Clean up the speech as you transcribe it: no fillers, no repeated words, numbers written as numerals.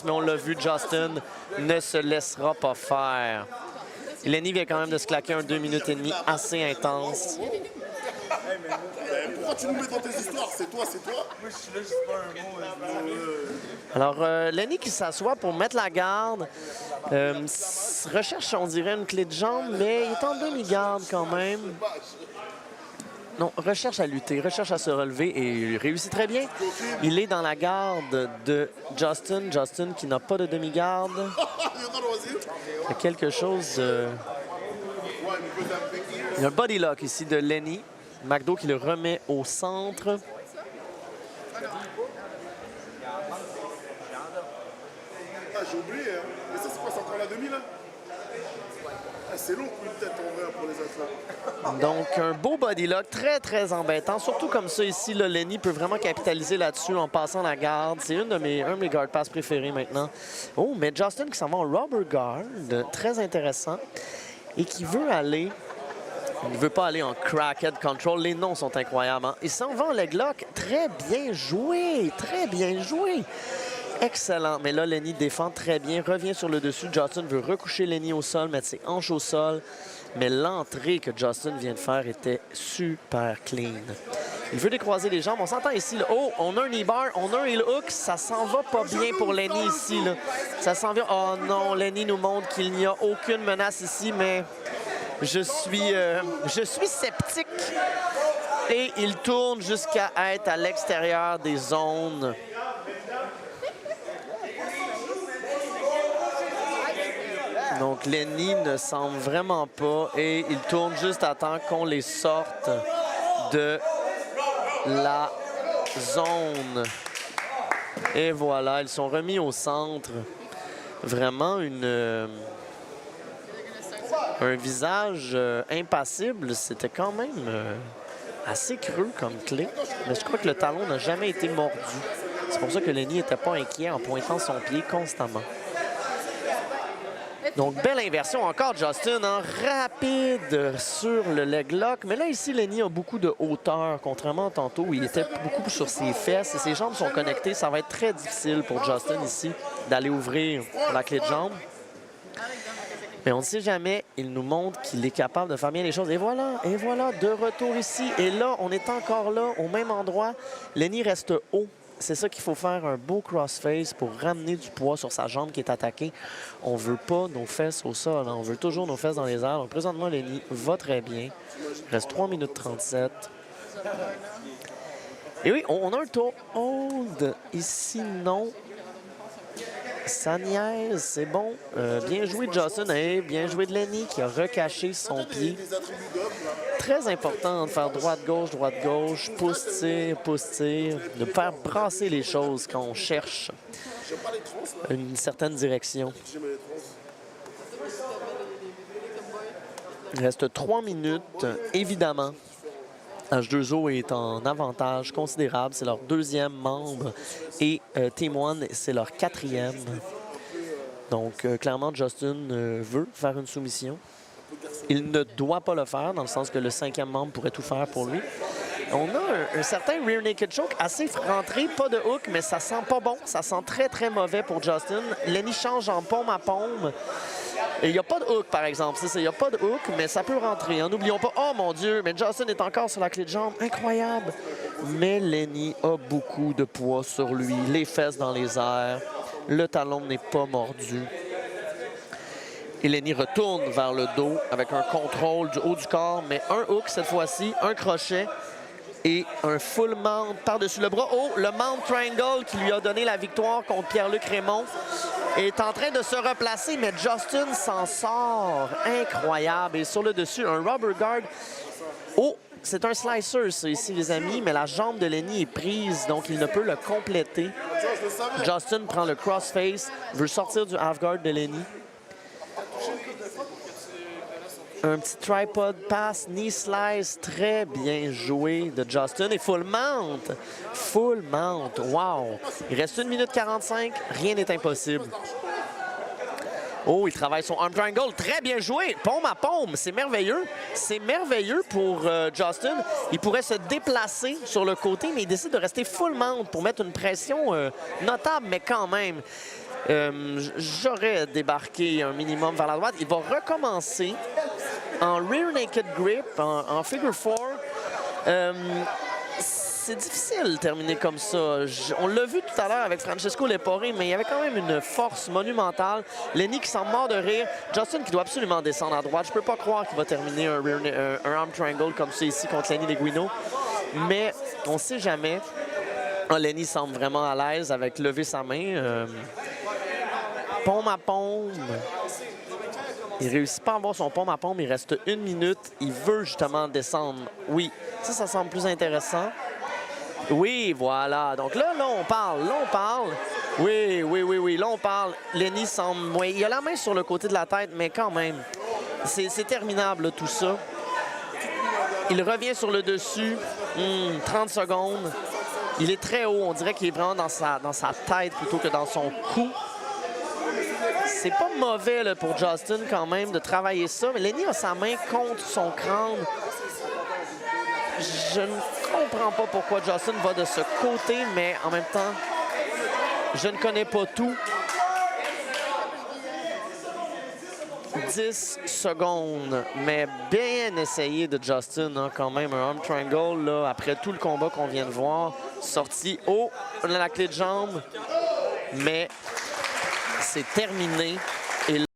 Mais on l'a vu, Justin ne se laissera pas faire. Lenny vient quand même de se claquer un 2 minutes et demie assez intense. Pourquoi tu nous mets dans tes histoires? C'est toi, c'est toi. Moi, je suis là juste pas un mot. Alors, Lenny qui s'assoit pour mettre la garde. Recherche, on dirait, une clé de jambe, mais il est en demi-garde quand même. Non, recherche à lutter, recherche à se relever et il réussit très bien. Il est dans la garde de Justin. Justin qui n'a pas de demi-garde. Il y a quelque chose... Il y a un body lock ici de Lenny. McDo qui le remet au centre. J'ai oublié, hein. Mais ça, c'est quoi? C'est encore la demi, là? C'est long pour une tête, en vrai, pour les athlètes. Donc, un beau body lock, très, très embêtant. Surtout comme ça, ici, là, Lenny peut vraiment capitaliser là-dessus en passant la garde. C'est un de mes guard pass préférés maintenant. Oh, mais Justin qui s'en va en rubber guard, très intéressant. Et qui veut aller... Il ne veut pas aller en crackhead control. Les noms sont incroyables. Hein? Il s'en va en leg lock. Très bien joué. Très bien joué. Excellent. Mais là, Lenny défend très bien. Revient sur le dessus. Justin veut recoucher Lenny au sol, mettre ses hanches au sol. Mais l'entrée que Justin vient de faire était super clean. Il veut décroiser les jambes. On s'entend ici. Là. Oh, on a un knee bar. On a un heel hook. Ça s'en va pas bien pour Lenny ici. Là. Ça s'en vient. Oh non, Lenny nous montre qu'il n'y a aucune menace ici, mais... Je suis sceptique. Et il tourne jusqu'à être à l'extérieur des zones. Donc, Lenny ne semble vraiment pas. Et il tourne juste à temps qu'on les sorte de la zone. Et voilà, ils sont remis au centre. Vraiment un visage impassible, c'était quand même assez creux comme clé. Mais je crois que le talon n'a jamais été mordu. C'est pour ça que Lenny n'était pas inquiet en pointant son pied constamment. Donc, belle inversion encore, Justin, hein? Rapide sur le leg lock. Mais là, ici, Lenny a beaucoup de hauteur, contrairement à tantôt où il était beaucoup sur ses fesses et ses jambes sont connectées. Ça va être très difficile pour Justin ici d'aller ouvrir la clé de jambe. Mais on ne sait jamais, il nous montre qu'il est capable de faire bien les choses. Et voilà, de retour ici. Et là, on est encore là, au même endroit. Lenny reste haut. C'est ça qu'il faut faire, un beau crossface pour ramener du poids sur sa jambe qui est attaquée. On ne veut pas nos fesses au sol, hein. On veut toujours nos fesses dans les airs. Donc présentement, Lenny va très bien. Il reste 3 minutes 37. Et oui, on a un tour hold. Ici, non. Ça niaise, c'est bon. Bien joué de Justin et bien joué de Lenny qui a recaché son pied. Très important de faire droite-gauche, pouce-tir, de faire brasser les choses quand on cherche une certaine direction. Il reste 3 minutes, évidemment. H2O est en avantage considérable. C'est leur 2e membre et Team One, c'est leur 4e. Donc, clairement, Justin veut faire une soumission. Il ne doit pas le faire, dans le sens que le 5e membre pourrait tout faire pour lui. On a un certain rear naked choke assez rentré, pas de hook, mais ça sent pas bon. Ça sent très, très mauvais pour Justin. Lenny change en paume à paume. Et il n'y a pas de hook, par exemple. Il n'y a pas de hook, mais ça peut rentrer. N'oublions pas, oh mon Dieu, mais Justin est encore sur la clé de jambe. Incroyable. Mais Lenny a beaucoup de poids sur lui. Les fesses dans les airs. Le talon n'est pas mordu. Et Lenny retourne vers le dos avec un contrôle du haut du corps, mais un hook cette fois-ci, un crochet et un full mount par-dessus le bras. Oh, le mount triangle qui lui a donné la victoire contre Pierre-Luc Raymond est en train de se replacer, mais Justin s'en sort. Incroyable. Et sur le dessus, un rubber guard. Oh, c'est un slicer, ça, ici, les amis, mais la jambe de Lenny est prise, donc il ne peut le compléter. Justin prend le crossface, veut sortir du half guard de Lenny. Un petit tripod pass, knee slice, très bien joué de Justin. Et full mount. Full mount. Wow. Il reste 1 minute 45. Rien n'est impossible. Oh, il travaille son arm triangle. Très bien joué. Paume à paume. C'est merveilleux. C'est merveilleux pour Justin. Il pourrait se déplacer sur le côté, mais il décide de rester full mount pour mettre une pression notable, mais quand même. J'aurais débarqué un minimum vers la droite. Il va recommencer en rear naked grip, en figure 4. C'est difficile de terminer comme ça. On l'a vu tout à l'heure avec Francesco Lepore, mais il y avait quand même une force monumentale. Lenny qui s'en mord de rire. Justin qui doit absolument descendre à droite. Je peux pas croire qu'il va terminer un arm triangle comme ça ici contre Lenny Leguino. Mais on sait jamais. Lenny semble vraiment à l'aise avec lever sa main. Paume à paume. Il réussit pas à avoir son paume à paume. Il reste 1 minute. Il veut justement descendre. Oui, ça semble plus intéressant. Oui, voilà. Donc là, on parle. Oui. Là, on parle. Lenny semble... Oui, il a la main sur le côté de la tête, mais quand même, c'est terminable, là, tout ça. Il revient sur le dessus. 30 secondes. Il est très haut. On dirait qu'il est vraiment dans sa tête plutôt que dans son cou. C'est pas mauvais là, pour Justin quand même de travailler ça, mais Lenny a sa main contre son crâne. Je ne comprends pas pourquoi Justin va de ce côté, mais en même temps, je ne connais pas tout. 10 secondes, mais bien essayé de Justin, hein, quand même, un arm triangle, là, après tout le combat qu'on vient de voir. Sorti haut, la clé de jambe, mais c'est terminé. Et